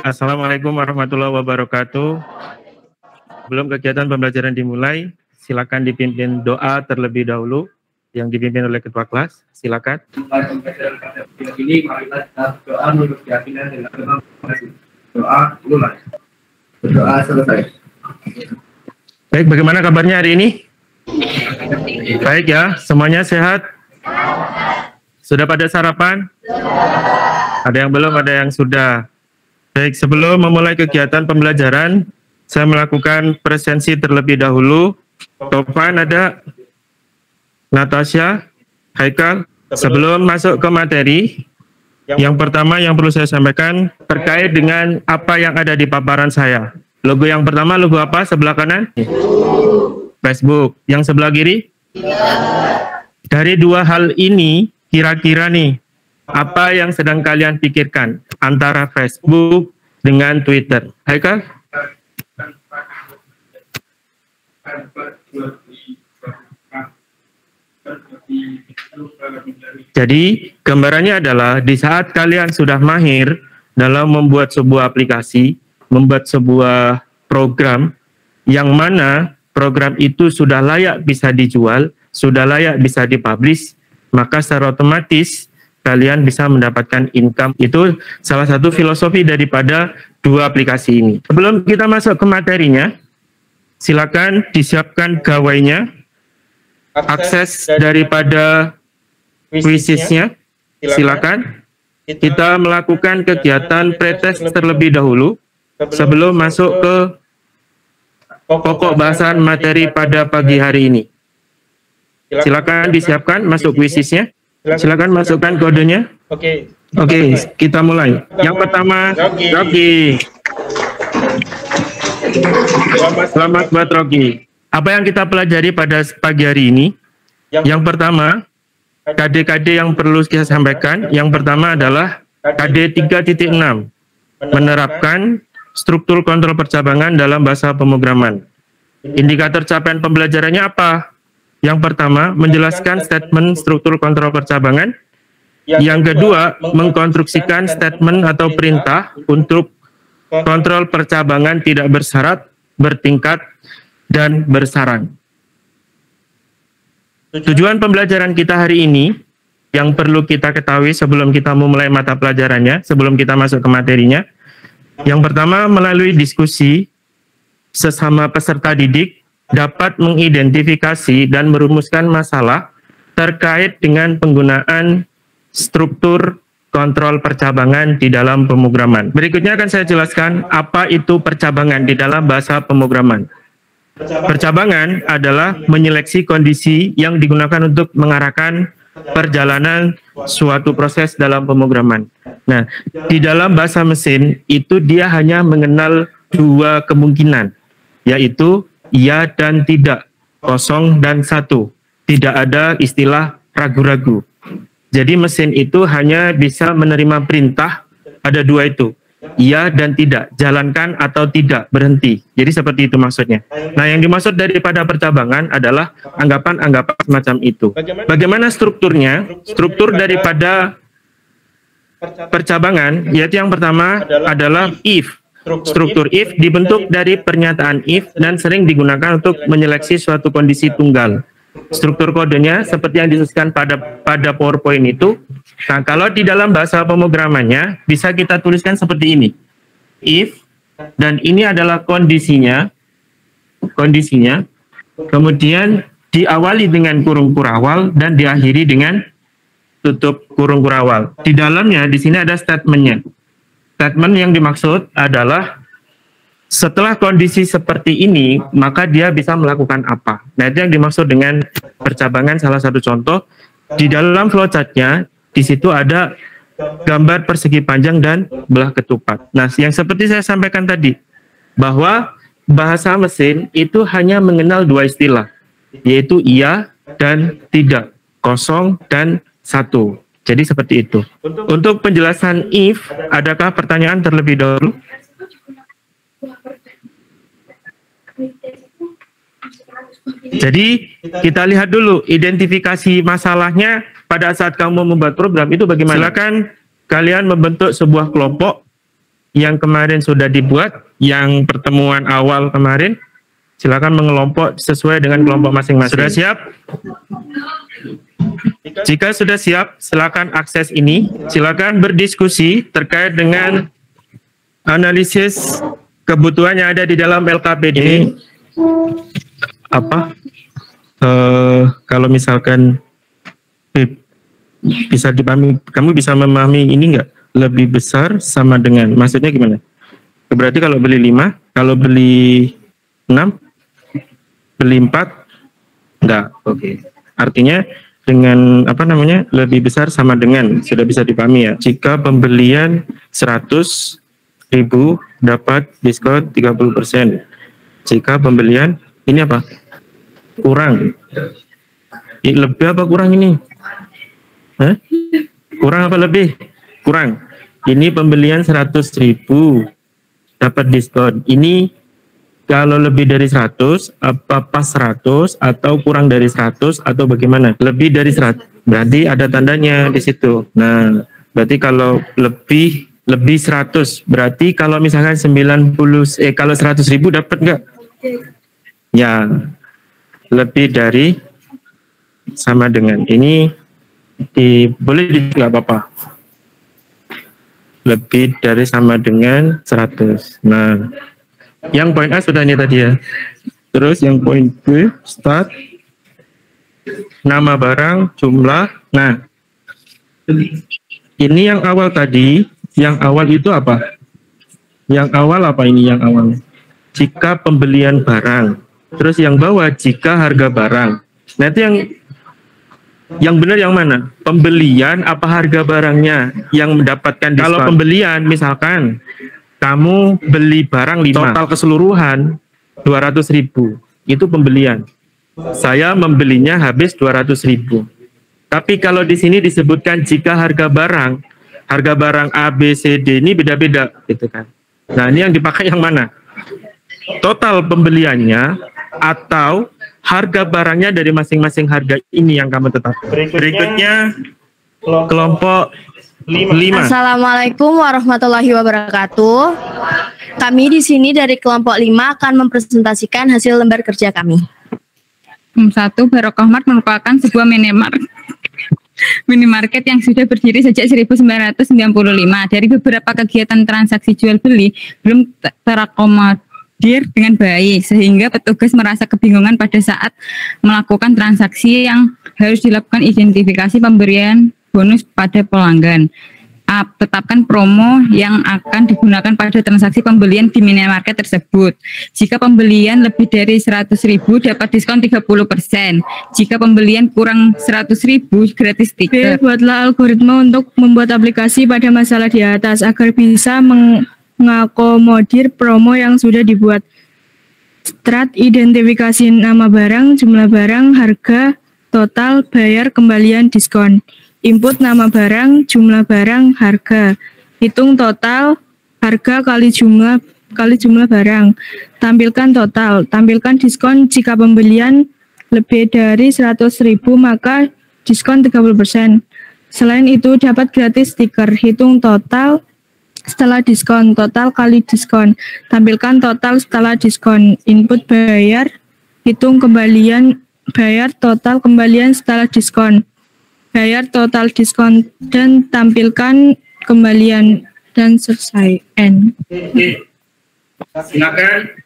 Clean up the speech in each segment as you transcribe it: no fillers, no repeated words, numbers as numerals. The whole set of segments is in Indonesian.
Assalamualaikum warahmatullahi wabarakatuh. Sebelum kegiatan pembelajaran dimulai, silakan dipimpin doa terlebih dahulu yang dipimpin oleh ketua kelas. Silakan. Ini marilah kita doa menurut keyakinan dengan doa mulai. Berdoa selesai. Baik, bagaimana kabarnya hari ini? Baik ya, semuanya sehat? Sudah pada sarapan? Ada yang belum, ada yang sudah. Baik, sebelum memulai kegiatan pembelajaran, saya melakukan presensi terlebih dahulu. Tovan ada, Natasha, Haikal. Sebelum masuk ke materi, yang pertama yang perlu saya sampaikan terkait dengan apa yang ada di paparan saya. Logo yang pertama, logo apa? Sebelah kanan? Facebook. Yang sebelah kiri? Dari dua hal ini, kira-kira nih, apa yang sedang kalian pikirkan antara Facebook dengan Twitter? Haikal? Jadi, gambarannya adalah di saat kalian sudah mahir dalam membuat sebuah aplikasi, membuat sebuah program, yang mana program itu sudah layak bisa dijual, sudah layak bisa dipublish, maka secara otomatis kalian bisa mendapatkan income. Itu salah satu filosofi daripada dua aplikasi ini. Sebelum kita masuk ke materinya, silakan disiapkan gawainya, akses daripada quizisnya, silakan. Kita melakukan kegiatan pretest terlebih dahulu sebelum masuk ke pokok bahasan materi pada pagi hari ini. Silakan disiapkan masuk quizisnya. Silakan masukkan kodenya. Oke, kita mulai. Yang pertama, Rocky. Selamat buat Rocky. Apa yang kita pelajari pada pagi hari ini? Yang pertama, KD-KD yang perlu kita sampaikan. Yang pertama adalah KD 3.6, menerapkan struktur kontrol percabangan dalam bahasa pemrograman. Indikator capaian pembelajarannya apa? Yang pertama, menjelaskan statement struktur kontrol percabangan. Yang kedua, mengkonstruksikan statement atau perintah untuk kontrol percabangan tidak bersyarat, bertingkat, dan bersarang. Tujuan pembelajaran kita hari ini yang perlu kita ketahui sebelum kita memulai mata pelajarannya, sebelum kita masuk ke materinya. Yang pertama, melalui diskusi sesama peserta didik dapat mengidentifikasi dan merumuskan masalah terkait dengan penggunaan struktur kontrol percabangan di dalam pemrograman. Berikutnya akan saya jelaskan apa itu percabangan di dalam bahasa pemrograman. Percabangan adalah menyeleksi kondisi yang digunakan untuk mengarahkan perjalanan suatu proses dalam pemrograman. Nah, di dalam bahasa mesin itu dia hanya mengenal dua kemungkinan, yaitu iya dan tidak, kosong dan satu. Tidak ada istilah ragu-ragu. Jadi mesin itu hanya bisa menerima perintah, ada dua itu, iya dan tidak, jalankan atau tidak, berhenti. Jadi seperti itu maksudnya. Nah, yang dimaksud daripada percabangan adalah anggapan-anggapan semacam itu. Bagaimana strukturnya? Struktur daripada percabangan, yaitu yang pertama adalah if. Struktur if dibentuk dari pernyataan if dan sering digunakan untuk menyeleksi suatu kondisi tunggal. Struktur kodenya seperti yang dituliskan pada PowerPoint itu. Nah, kalau di dalam bahasa pemrogramannya bisa kita tuliskan seperti ini. If, dan ini adalah kondisinya. Kemudian diawali dengan kurung kurawal dan diakhiri dengan tutup kurung kurawal. Di dalamnya di sini ada statementnya. Statement yang dimaksud adalah setelah kondisi seperti ini, maka dia bisa melakukan apa. Nah, itu yang dimaksud dengan percabangan. Salah satu contoh, di dalam flowchartnya, di situ ada gambar persegi panjang dan belah ketupat. Nah, yang seperti saya sampaikan tadi, bahwa bahasa mesin itu hanya mengenal dua istilah, yaitu iya dan tidak, kosong dan satu. Jadi seperti itu. Untuk penjelasan if, adakah pertanyaan terlebih dahulu? Jadi kita lihat dulu identifikasi masalahnya pada saat kamu membuat program itu bagaimana. Silakan kalian membentuk sebuah kelompok yang kemarin sudah dibuat, yang pertemuan awal kemarin, silakan mengelompok sesuai dengan kelompok masing-masing. Sudah siap? Jika sudah siap, silakan akses ini. Silakan berdiskusi terkait dengan analisis kebutuhan yang ada di dalam LKPD. Ini apa? Kalau misalkan bisa dipahami, kamu bisa memahami ini enggak? Lebih besar sama dengan, maksudnya gimana? Berarti kalau beli 5, kalau beli 6, beli 4, enggak. Oke. Artinya dengan apa namanya? Lebih besar sama dengan, sudah bisa dipahami ya. Jika pembelian 100.000 dapat diskon 30%. Jika pembelian ini apa? Kurang. Lebih apa kurang ini? Hah? Kurang apa lebih? Kurang. Ini pembelian 100.000 dapat diskon. Ini kalau lebih dari 100, apa pas 100 atau kurang dari 100 atau bagaimana? Lebih dari 100. Berarti ada tandanya di situ. Nah, berarti kalau lebih 100, berarti kalau misalkan kalau 100.000 dapat enggak? Ya, lebih dari sama dengan ini boleh enggak apa-apa. Lebih dari sama dengan 100. Nah, yang poin A sudah ini tadi ya. Terus yang poin B, start, nama barang, jumlah. Nah, ini yang awal tadi, yang awal itu apa? Yang awal apa ini yang awal? Jika pembelian barang. Terus yang bawah jika harga barang. Nah itu yang benar yang mana? Pembelian apa harga barangnya yang mendapatkan diskon? Kalau pembelian misalkan kamu beli barang 5, total keseluruhan 200.000, itu pembelian. Saya membelinya habis 200.000. Tapi kalau di sini disebutkan jika harga barang A, B, C, D ini beda-beda, gitu kan. Nah ini yang dipakai yang mana? Total pembeliannya atau harga barangnya dari masing-masing harga ini yang kamu tetapkan. Berikutnya kelompok 5. Assalamualaikum warahmatullahi wabarakatuh. Kami di sini dari kelompok 5 akan mempresentasikan hasil lembar kerja kami. 1. Barokahmart merupakan sebuah minimarket yang sudah berdiri sejak 1995. Dari beberapa kegiatan transaksi jual beli belum terakomodir dengan baik, sehingga petugas merasa kebingungan pada saat melakukan transaksi yang harus dilakukan identifikasi pemberian bonus pada pelanggan. A. Tetapkan promo yang akan digunakan pada transaksi pembelian di minimarket tersebut. Jika pembelian lebih dari 100.000 dapat diskon 30%. Jika pembelian kurang 100.000 gratis stiker. B. Buatlah algoritma untuk membuat aplikasi pada masalah di atas agar bisa mengakomodir promo yang sudah dibuat. Strat, identifikasi nama barang, jumlah barang, harga, total, bayar, kembalian, diskon. Input nama barang, jumlah barang, harga. Hitung total, harga kali jumlah barang. Tampilkan total, tampilkan diskon jika pembelian lebih dari 100.000 maka diskon 30%. Selain itu dapat gratis stiker. Hitung total setelah diskon, total kali diskon. Tampilkan total setelah diskon. Input bayar, hitung kembalian, bayar total kembalian setelah diskon. Bayar total diskon dan tampilkan kembalian dan selesai. N. Silakan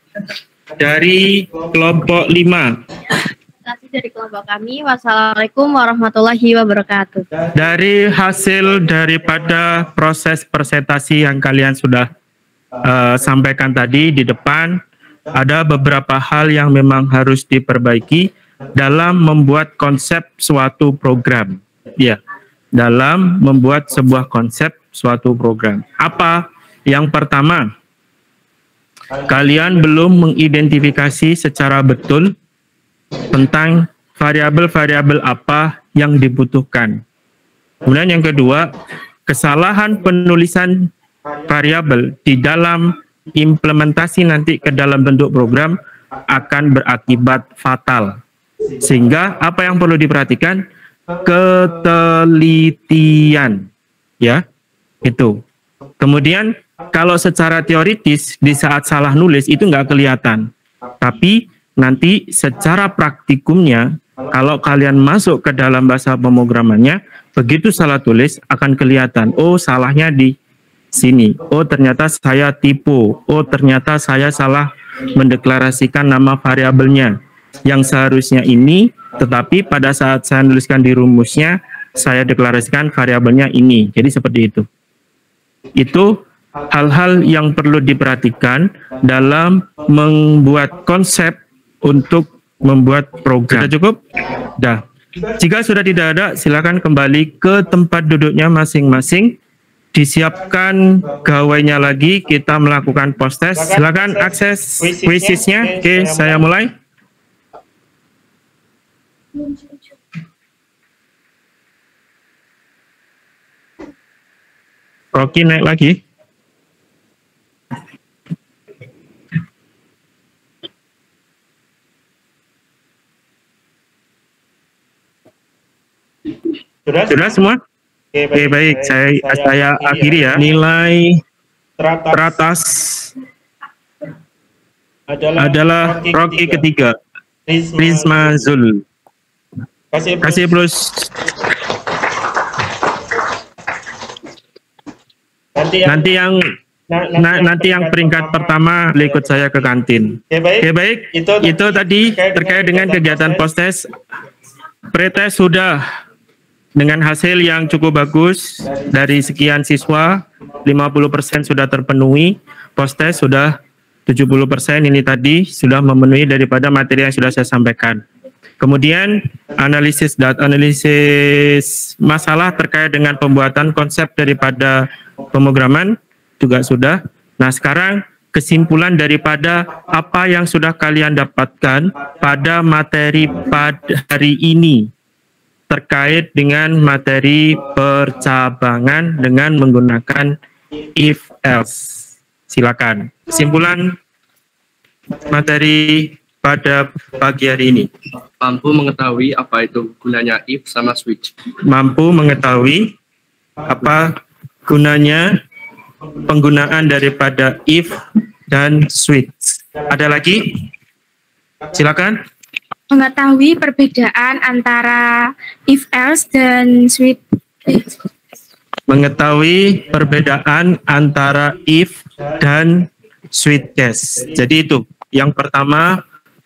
dari kelompok 5. Dari kelompok kami. Wassalamualaikum warahmatullahi wabarakatuh. Dari hasil daripada proses presentasi yang kalian sudah sampaikan tadi di depan, ada beberapa hal yang memang harus diperbaiki dalam membuat konsep suatu program. Ya, dalam membuat sebuah konsep suatu program. Apa? Yang pertama, kalian belum mengidentifikasi secara betul tentang variabel-variabel apa yang dibutuhkan. Kemudian yang kedua, kesalahan penulisan variabel di dalam implementasi nanti ke dalam bentuk program akan berakibat fatal. Sehingga apa yang perlu diperhatikan? Ketelitian, ya, itu. Kemudian Kalau secara teoritis di saat salah nulis itu nggak kelihatan. Tapi nanti secara praktikumnya, kalau kalian masuk ke dalam bahasa pemrogramannya, begitu salah tulis akan kelihatan. Oh, salahnya di sini. Oh, ternyata saya typo. Oh, ternyata saya salah mendeklarasikan nama variabelnya. Yang seharusnya ini, tetapi pada saat saya nuliskan di rumusnya, saya deklarasikan variabelnya ini. Jadi seperti itu. Itu hal-hal yang perlu diperhatikan dalam membuat konsep untuk membuat program. Sudah cukup? Dah. Jika sudah tidak ada, silakan kembali ke tempat duduknya masing-masing. Disiapkan gawainya lagi, kita melakukan post test. Silakan akses quizisnya. Oke, saya mulai. Rocky naik lagi. Sudah semua? Oke, baik. Saya akhiri ya. Nilai teratas adalah Rocky ketiga. Prisma Zul. Kasih plus. Nanti yang peringkat pertama ikut saya ke kantin. Oke, baik. Itu tadi terkait dengan kegiatan post test. Pretest sudah dengan hasil yang cukup bagus dari sekian siswa, 50% sudah terpenuhi. Post test sudah 70%, ini tadi sudah memenuhi daripada materi yang sudah saya sampaikan. Kemudian analisis masalah terkait dengan pembuatan konsep daripada pemrograman juga sudah. Nah, sekarang kesimpulan daripada apa yang sudah kalian dapatkan pada materi pada hari ini terkait dengan materi percabangan dengan menggunakan if else. Silakan. Kesimpulan materi pada pagi hari ini. Mampu mengetahui apa itu gunanya if sama switch. Mampu mengetahui apa gunanya penggunaan daripada if dan switch. Ada lagi? Silakan. Mengetahui perbedaan antara if else dan switch. Mengetahui perbedaan antara if dan switch case. Jadi itu yang pertama,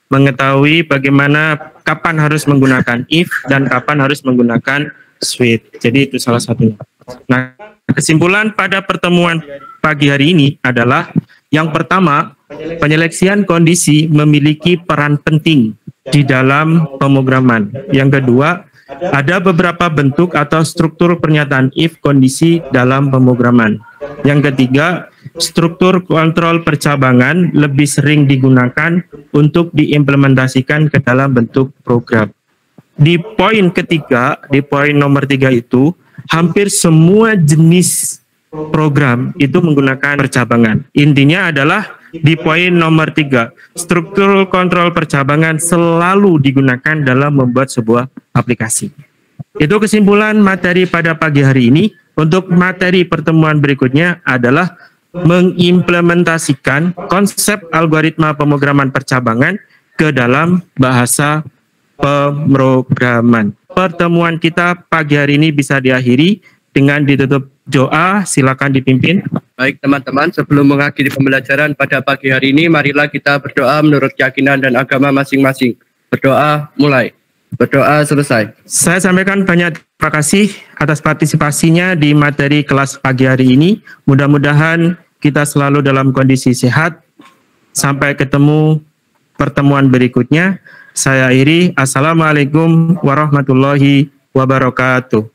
mengetahui bagaimana kapan harus menggunakan if dan kapan harus menggunakan switch. Jadi itu salah satunya. Nah, kesimpulan pada pertemuan pagi hari ini adalah yang pertama, penyeleksian kondisi memiliki peran penting di dalam pemrograman. Yang kedua, ada beberapa bentuk atau struktur pernyataan if kondisi dalam pemrograman. Yang ketiga, struktur kontrol percabangan lebih sering digunakan untuk diimplementasikan ke dalam bentuk program. Di poin ketiga, di poin nomor 3 itu, hampir semua jenis program itu menggunakan percabangan. Intinya adalah di poin nomor 3, struktur kontrol percabangan selalu digunakan dalam membuat sebuah aplikasi. Itu kesimpulan materi pada pagi hari ini. Untuk materi pertemuan berikutnya adalah mengimplementasikan konsep algoritma pemrograman percabangan ke dalam bahasa pemrograman. Pertemuan kita pagi hari ini bisa diakhiri dengan ditutup doa. Silakan dipimpin. Baik teman-teman, sebelum mengakhiri pembelajaran pada pagi hari ini, marilah kita berdoa menurut keyakinan dan agama masing-masing. Berdoa mulai. Berdoa selesai. Saya sampaikan banyak terima kasih atas partisipasinya di materi kelas pagi hari ini. Mudah-mudahan kita selalu dalam kondisi sehat. Sampai ketemu pertemuan berikutnya. Saya akhiri. Assalamualaikum warahmatullahi wabarakatuh.